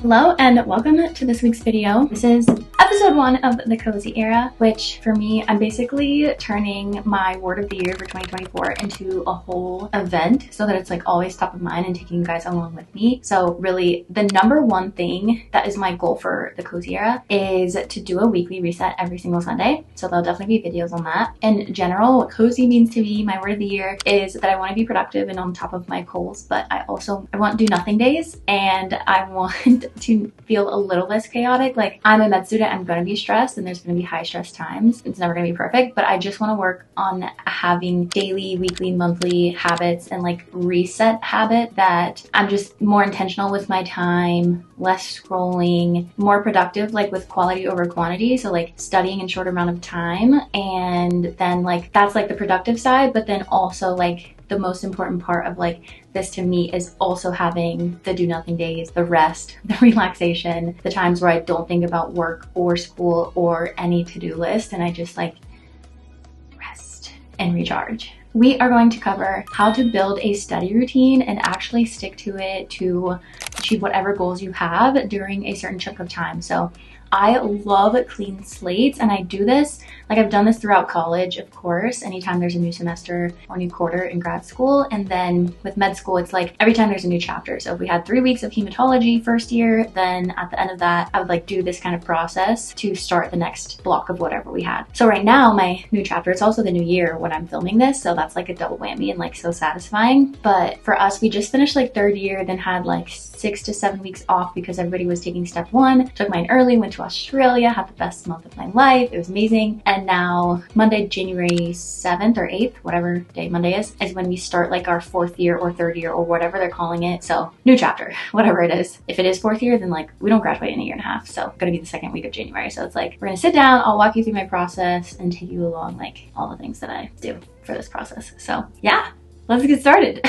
Hello and welcome to this week's video. This is episode 1 of the Cozy Era, which for me, I'm basically turning my word of the year for 2024 into a whole event so that it's like always top of mind and taking you guys along with me. So really the number one thing that is my goal for the Cozy Era is to do a weekly reset every single Sunday. So there'll definitely be videos on that. In general, what cozy means to me, my word of the year, is that I want to be productive and on top of my goals, but I want do nothing days, and I want to feel a little less chaotic. Like, I'm a med student, I'm gonna be stressed and there's gonna be high stress times. It's never gonna be perfect, but I just want to work on having daily, weekly, monthly habits and like reset habit that I'm just more intentional with my time, less scrolling, more productive, like with quality over quantity. So like studying in shorter amount of time, and then like that's like the productive side, but then also like the most important part of like this to me is also having the do nothing days, the rest, the relaxation, the times where I don't think about work or school or any to-do list, and I just like rest and recharge. We are going to cover how to build a study routine and actually stick to it to achieve whatever goals you have during a certain chunk of time. So I love clean slates, and I do this, like I've done this throughout college, of course, anytime there's a new semester or new quarter in grad school. And then with med school, it's like every time there's a new chapter. So if we had 3 weeks of hematology first year, then at the end of that, I would like do this kind of process to start the next block of whatever we had. So right now, my new chapter, it's also the new year when I'm filming this. So that's like a double whammy and like so satisfying. But for us, we just finished like 3rd year, then had like 6 to 7 weeks off because everybody was taking step 1, took mine early, went to Australia, had the best month of my life. It was amazing. And now Monday, January 7th or 8th, whatever day Monday is when we start like our 4th year or 3rd year or whatever they're calling it. So new chapter, whatever it is. If it is 4th year, then like we don't graduate in a year and a half. So it's gonna be the 2nd week of January. So it's like, we're gonna sit down, I'll walk you through my process and take you along like all the things that I do for this process. So yeah, let's get started.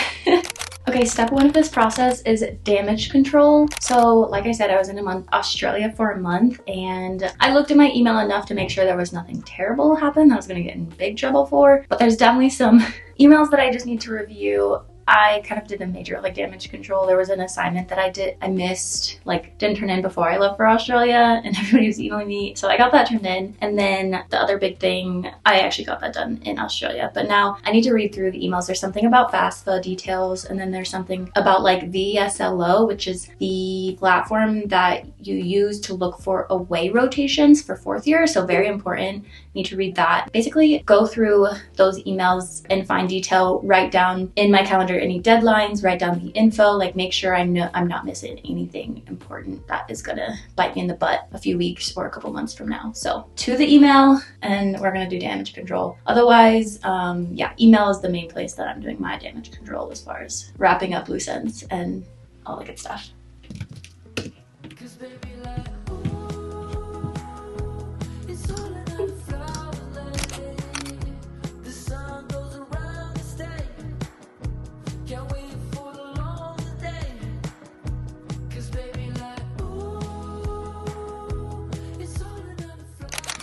Okay, step 1 of this process is damage control. So like I said, I was in Australia for a month, and I looked at my email enough to make sure there was nothing terrible happen that I was gonna get in big trouble for, but there's definitely some emails that I just need to review. I kind of did a major like damage control. There was an assignment that I missed, like didn't turn in before I left for Australia, and everybody was emailing me. So I got that turned in. And then the other big thing, I actually got that done in Australia, but now I need to read through the emails. There's something about FAFSA details, and then there's something about like VSLO, which is the platform that you use to look for away rotations for 4th year. So very important. Need to read that. Basically go through those emails and find detail, write down in my calendar any deadlines, write down the info, like make sure I'm not missing anything important that is gonna bite me in the butt a few weeks or a couple months from now. So to the email, and we're gonna do damage control. Otherwise, yeah, email is the main place that I'm doing my damage control as far as wrapping up loose ends and all the good stuff.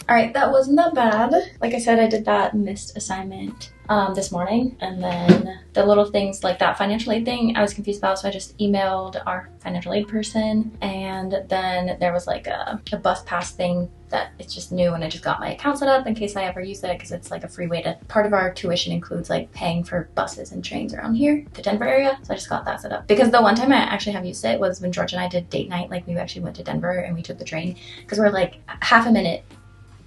All right, that wasn't that bad. Like I said, I did that missed assignment this morning, and then the little things like that financial aid thing I was confused about, so I just emailed our financial aid person. And then there was like a bus pass thing that it's just new, and I just got my account set up in case I ever use it, because it's like a free way to, part of our tuition includes like paying for buses and trains around here, the Denver area. So I just got that set up, because the one time I actually have used it was when George and I did date night. Like we actually went to Denver and we took the train, because we're like half a minute,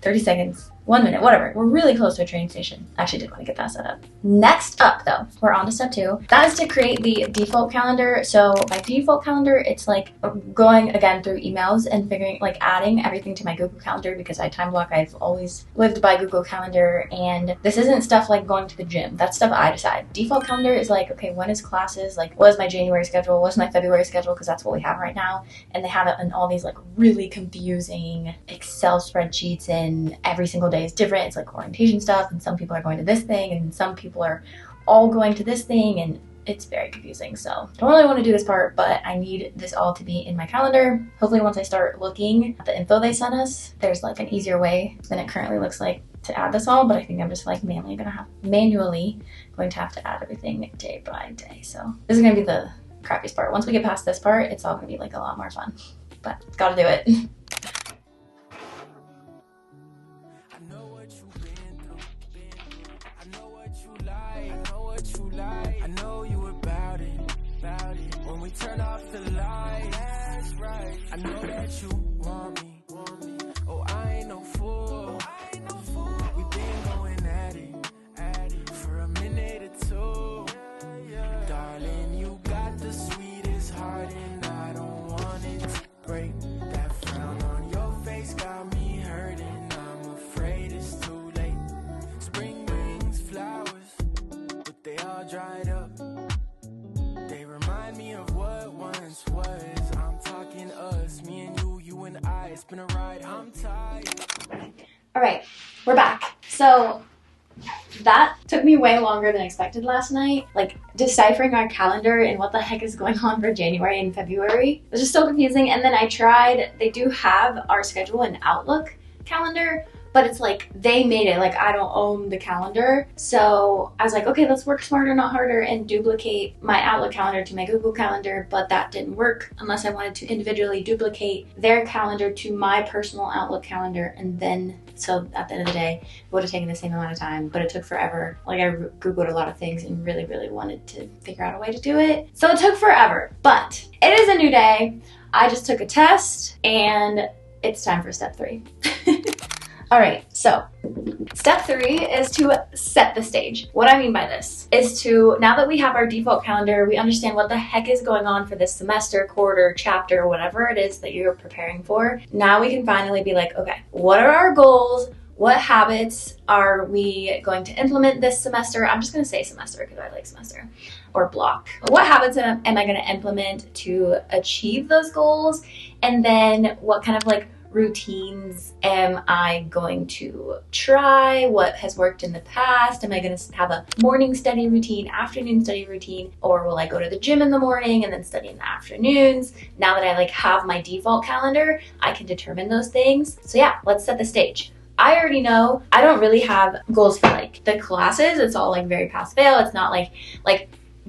30 seconds, 1 minute, whatever. We're really close to a train station. I actually did want to get that set up. Next up though, we're on to step 2. That is to create the default calendar. So my default calendar, it's like going again through emails and figuring, like adding everything to my Google Calendar, because I time block. I've always lived by Google Calendar, and this isn't stuff like going to the gym. That's stuff I decide. Default calendar is like, okay, when is classes? Like what is my January schedule? What's my February schedule? Because that's what we have right now. And they have it in all these like really confusing Excel spreadsheets, and every single day is different. It's like orientation stuff, and some people are going to this thing and some people are all going to this thing, and it's very confusing. So don't really want to do this part, but I need this all to be in my calendar. Hopefully once I start looking at the info they sent us, there's like an easier way than it currently looks like to add this all, but I think I'm just like manually going to have to add everything day by day. So this is going to be the crappiest part. Once we get past this part, it's all going to be like a lot more fun. but gotta do it. I know you about it. When we turn off the light, that's right. I know that you want me. Oh, I ain't no fool. We been going at it for a minute or two. Darling, you got the sweetest heart, and I don't want it to break. That frown on your face got me hurting. I'm afraid it's too late. Spring brings flowers, but they all dried up. They remind me of what once was. I'm talking us, me and you and I. It's been a ride, I'm tired. All right, we're back. So that took me way longer than expected last night. Like deciphering our calendar and what the heck is going on for January and February. It was just so confusing. And then I tried, they do have our schedule in Outlook calendar, but it's like they made it like I don't own the calendar. So I was like, okay, let's work smarter, not harder, and duplicate my Outlook calendar to my Google calendar, but that didn't work unless I wanted to individually duplicate their calendar to my personal Outlook calendar. And then, so at the end of the day, it would have taken the same amount of time, but it took forever. Like I Googled a lot of things and really, really wanted to figure out a way to do it. So it took forever, but it is a new day. I just took a test and it's time for step 3. All right, so step 3 is to set the stage. What I mean by this is to, now that we have our default calendar, we understand what the heck is going on for this semester, quarter, chapter, whatever it is that you're preparing for. Now we can finally be like, okay, what are our goals? What habits are we going to implement this semester? I'm just gonna say semester because I like semester, or block. What habits am I gonna implement to achieve those goals? And then what kind of like routines am I going to try? What has worked in the past? Am I going to have a morning study routine, afternoon study routine, or will I go to the gym in the morning and then study in the afternoons? Now that I like have my default calendar, I can determine those things. So yeah, let's set the stage. I already know I don't really have goals for like the classes. It's all like very pass fail. It's not like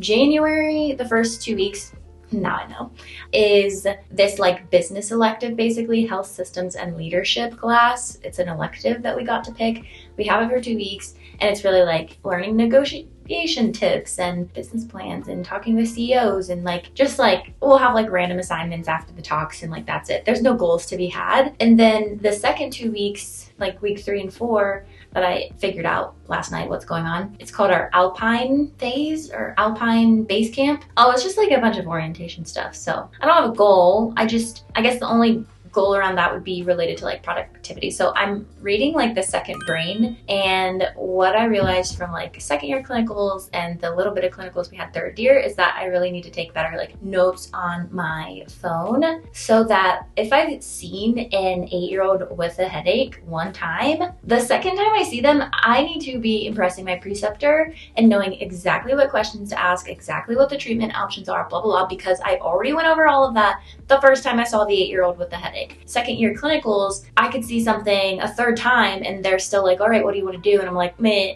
January, the first 2 weeks, now I know, is this like business elective, basically health systems and leadership class. It's an elective that we got to pick. We have it for 2 weeks and it's really like learning negotiation tips and business plans and talking with CEOs and like just like we'll have like random assignments after the talks and like that's it. There's no goals to be had. And then the second 2 weeks, like week 3 and 4, that I figured out last night what's going on. It's called our Alpine phase or Alpine base camp. Oh, it's just like a bunch of orientation stuff. So I don't have a goal. I guess the only goal around that would be related to like productivity. So I'm reading like The Second Brain, and what I realized from like second year clinicals and the little bit of clinicals we had third year is that I really need to take better like notes on my phone, so that if I've seen an 8-year-old with a headache one time, the second time I see them, I need to be impressing my preceptor and knowing exactly what questions to ask, exactly what the treatment options are, blah, blah, blah, because I already went over all of that the first time I saw the 8-year-old with the headache. Second year clinicals, I could see something a third time and they're still like, all right, what do you want to do? And I'm like, meh,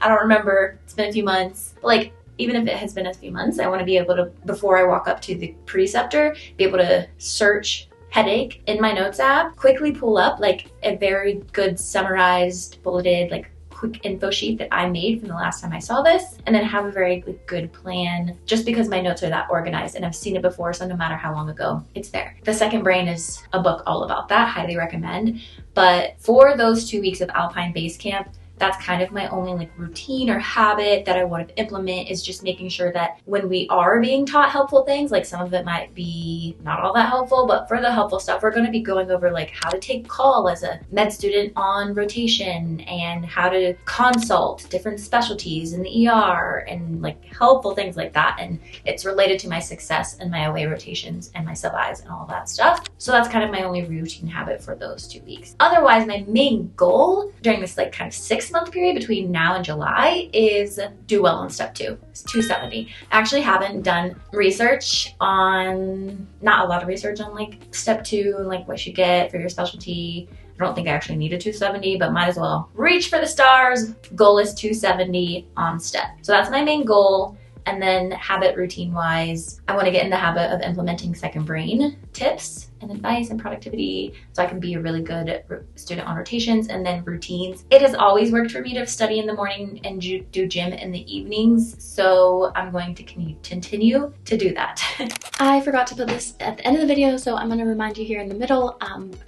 I don't remember. It's been a few months. But like, even if it has been a few months, I want to be able to, before I walk up to the preceptor, be able to search headache in my notes app, quickly pull up like a very good summarized, bulleted, like quick info sheet that I made from the last time I saw this, and then have a very good plan just because my notes are that organized and I've seen it before, so no matter how long ago, it's there. The Second Brain is a book all about that, highly recommend. But for those 2 weeks of Alpine Base Camp, that's kind of my only like routine or habit that I want to implement, is just making sure that when we are being taught helpful things, like some of it might be not all that helpful, but for the helpful stuff, we're going to be going over like how to take call as a med student on rotation and how to consult different specialties in the ER and like helpful things like that. And it's related to my success and my away rotations and my sub-Is and all that stuff. So that's kind of my only routine habit for those 2 weeks. Otherwise, my main goal during this like kind of 6-month period between now and July is do well on step 2. It's 270. I actually haven't done research on, not a lot of research on like step 2 and like what you get for your specialty. I don't think I actually need a 270, but might as well reach for the stars. Goal is 270 on step. So that's my main goal. And then habit routine wise, I want to get in the habit of implementing Second Brain tips and advice and productivity so I can be a really good student on rotations. And then routines. It has always worked for me to study in the morning and do gym in the evenings, so I'm going to continue to do that. I forgot to put this at the end of the video, so I'm going to remind you here in the middle.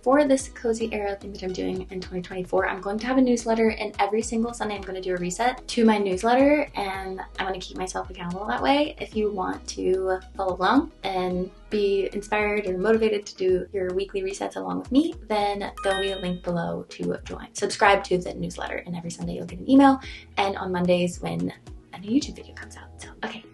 For this cozy era thing that I'm doing in 2024, I'm going to have a newsletter, and every single Sunday I'm going to do a reset to my newsletter, and I'm going to keep myself accountable that way. If you want to follow along and be inspired or motivated to do your weekly resets along with me, then there'll be a link below to join. Subscribe to the newsletter, and every Sunday you'll get an email, and on Mondays when a new YouTube video comes out. So, okay,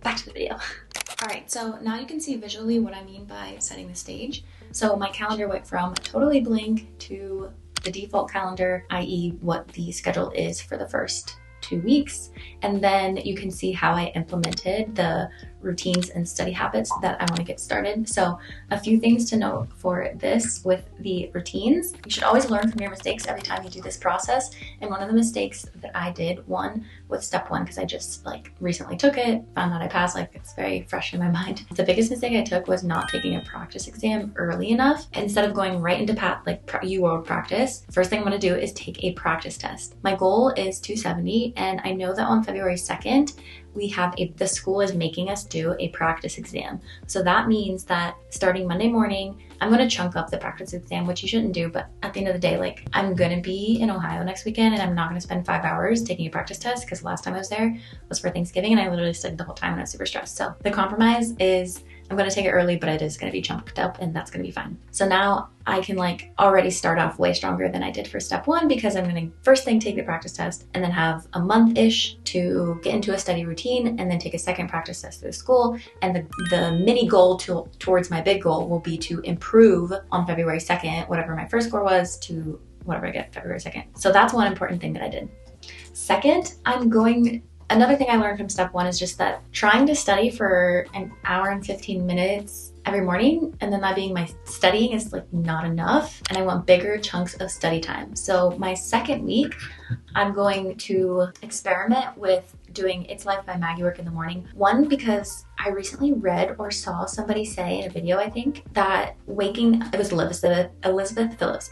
back to the video. All right, so now you can see visually what I mean by setting the stage. So my calendar went from totally blank to the default calendar, i.e. what the schedule is for the first 2 weeks. And then you can see how I implemented the routines and study habits that I want to get started. So a few things to note for this with the routines. You should always learn from your mistakes every time you do this process. And one of the mistakes that I did, one with step 1, because I just like recently took it, found out I passed, like it's very fresh in my mind. The biggest mistake I took was not taking a practice exam early enough. Instead of going right into UWorld practice, first thing I'm going to do is take a practice test. My goal is 270, and I know that on February 2nd, the school is making us do a practice exam. So that means that starting Monday morning, I'm going to chunk up the practice exam, which you shouldn't do, but at the end of the day, like I'm going to be in Ohio next weekend, and I'm not going to spend 5 hours taking a practice test, because last time I was there was for Thanksgiving, and I literally studied the whole time and I was super stressed. So the compromise is I'm going to take it early, but it is going to be chunked up, and that's going to be fine. So now I can like already start off way stronger than I did for step 1, because I'm going to first thing take the practice test, and then have a month-ish to get into a study routine, and then take a second practice test through school. And the mini goal towards my big goal will be to improve on February 2nd, whatever my first score was, to whatever I get February 2nd. So that's one important thing that I did. Second, another thing I learned from step 1 is just that trying to study for an hour and 15 minutes every morning, and then that being my studying, is like not enough, and I want bigger chunks of study time. So my second week, I'm going to experiment with doing It's Life by Maggie work in the morning. One, because I recently read or saw somebody say in a video, I think, that it was Elizabeth Phillips,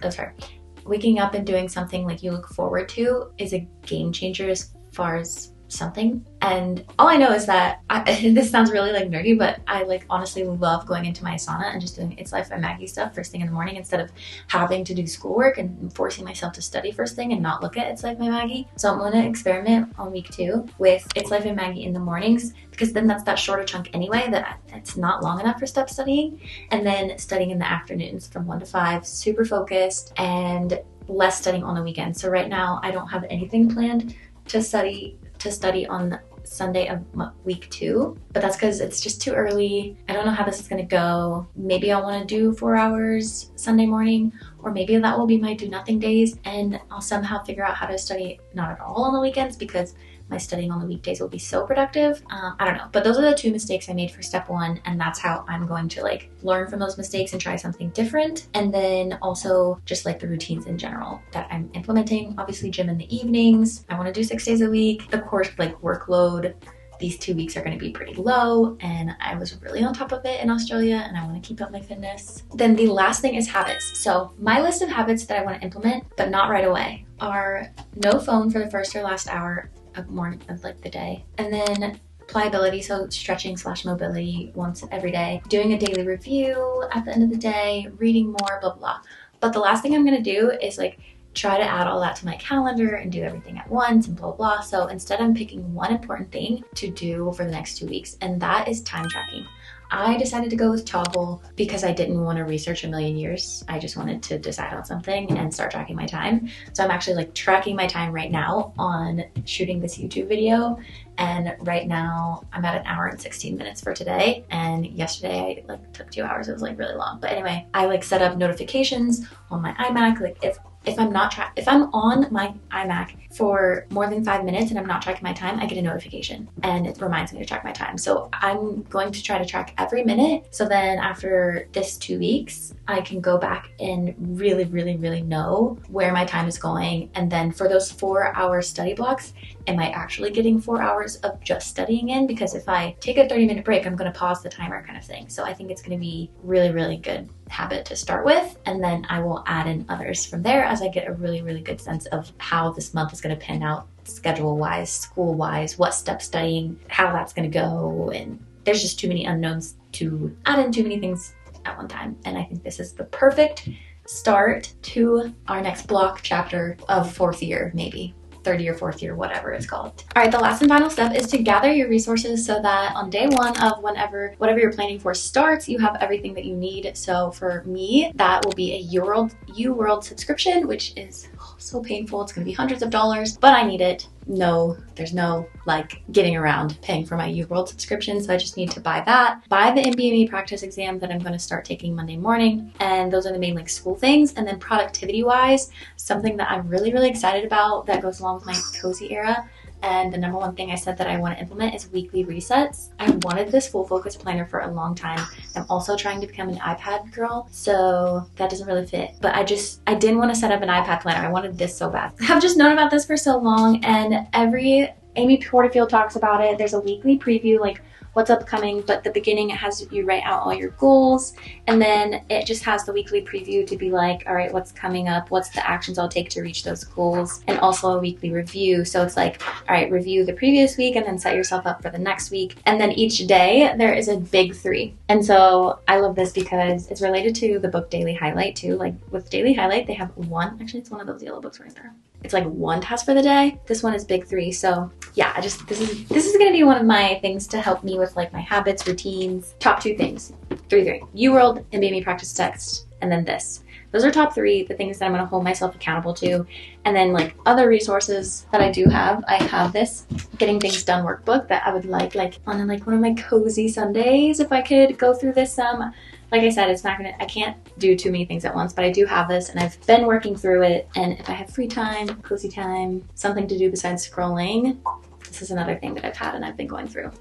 waking up and doing something like you look forward to is a game changer as far as something. And all I know is that this sounds really like nerdy, but I like honestly love going into my sauna and just doing It's Life by Maggie stuff first thing in the morning, instead of having to do schoolwork and forcing myself to study first thing and not look at It's Life by Maggie. So I'm going to experiment on week 2 with It's Life by Maggie in the mornings, because then that's that shorter chunk anyway, that it's not long enough for step studying. And then studying in the afternoons from 1 to 5, super focused, and less studying on the weekend. So right now I don't have anything planned to study on Sunday of week 2, but that's because it's just too early. I don't know how this is going to go. Maybe I'll want to do 4 hours Sunday morning, or maybe that will be my do nothing days, and I'll somehow figure out how to study not at all on the weekends, because my studying on the weekdays will be so productive. I don't know, but those are the 2 mistakes I made for step 1, and that's how I'm going to like learn from those mistakes and try something different. And then also just like the routines in general that I'm implementing. Obviously gym in the evenings. I want to do 6 days a week. The course like workload these 2 weeks are going to be pretty low, and I was really on top of it in Australia, and I want to keep up my fitness. Then the last thing is habits. So my list of habits that I want to implement, but not right away, are no phone for the first or last hour of morning of like the day, and then pliability, so stretching / mobility once every day, doing a daily review at the end of the day, reading more, blah blah. But the last thing I'm going to do is like try to add all that to my calendar and do everything at once and blah blah. So instead I'm picking one important thing to do for the next 2 weeks, and that is time tracking. I decided to go with Toggle because I didn't want to research a million years. I just wanted to decide on something and start tracking my time. So I'm actually like tracking my time right now on shooting this YouTube video. And right now I'm at 1 hour and 16 minutes for today. And yesterday I like took 2 hours. It was like really long. But anyway, I like set up notifications on my iMac. Like if if I'm on my iMac for more than 5 minutes and I'm not tracking my time, I get a notification and it reminds me to track my time. So I'm going to try to track every minute. So then after this 2 weeks, I can go back and really, really, really know where my time is going. And then for those 4-hour study blocks, am I actually getting 4 hours of just studying in? Because if I take a 30-minute break, I'm going to pause the timer kind of thing. So I think it's going to be really, really good habit to start with. And then I will add in others from there as I get a really, really good sense of how this month is going to pan out schedule-wise, school-wise, what step studying, how that's going to go. And there's just too many unknowns to add in too many things at one time. And I think this is the perfect start to our next block chapter of 4th year, maybe. 3rd year, 4th year, whatever it's called. All right, the last and final step is to gather your resources so that on day 1 of whatever you're planning for starts, you have everything that you need. So for me, that will be a UWorld subscription, which is so painful. It's gonna be hundreds of dollars, but I need it. No, there's no like getting around paying for my UWorld subscription. So I just need to buy that, buy the MBME practice exam that I'm going to start taking Monday morning. And those are the main like school things. And then productivity wise, something that I'm really, really excited about that goes along with my cozy era. And the number one thing I said that I want to implement is weekly resets. I wanted this full focus planner for a long time. I'm also trying to become an iPad girl, so that doesn't really fit. But I didn't want to set up an iPad planner. I wanted this so bad. I've just known about this for so long, and Amy Porterfield talks about it. There's a weekly preview, like what's upcoming, but the beginning it has you write out all your goals, and then it just has the weekly preview to be like, all right, what's coming up, what's the actions I'll take to reach those goals, and also a weekly review. So it's like, all right, review the previous week and then set yourself up for the next week. And then each day there is a big 3. And so I love this because it's related to the book Daily Highlight too. Like with Daily Highlight, they have actually it's one of those yellow books right there. It's like 1 task for the day. This one is big 3. So yeah, this is gonna be one of my things to help me with like my habits, routines. Top 2 things, 3. UWorld and MBME practice text, and then this. Those are top 3, the things that I'm gonna hold myself accountable to. And then like other resources that I do have, I have this Getting Things Done workbook that I would like on like one of my cozy Sundays if I could go through this some. Like I said, I can't do too many things at once, but I do have this and I've been working through it. And if I have free time, cozy time, something to do besides scrolling, this is another thing that I've had and I've been going through.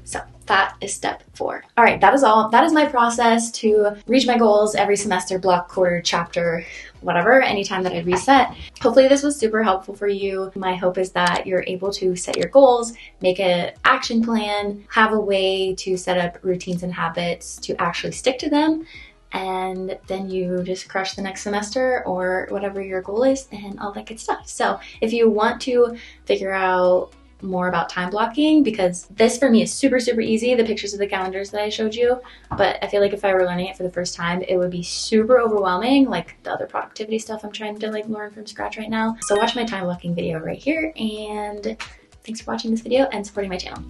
So that is step 4. All right, that is all. That is my process to reach my goals every semester, block, quarter, chapter, whatever, anytime that I reset. Hopefully this was super helpful for you. My hope is that you're able to set your goals, make an action plan, have a way to set up routines and habits to actually stick to them. And then you just crush the next semester or whatever your goal is and all that good stuff. So if you want to figure out more about time blocking, because this for me is super, super easy, the pictures of the calendars that I showed you, but I feel like if I were learning it for the first time, it would be super overwhelming, like the other productivity stuff I'm trying to like learn from scratch right now. So watch my time blocking video right here, and thanks for watching this video and supporting my channel.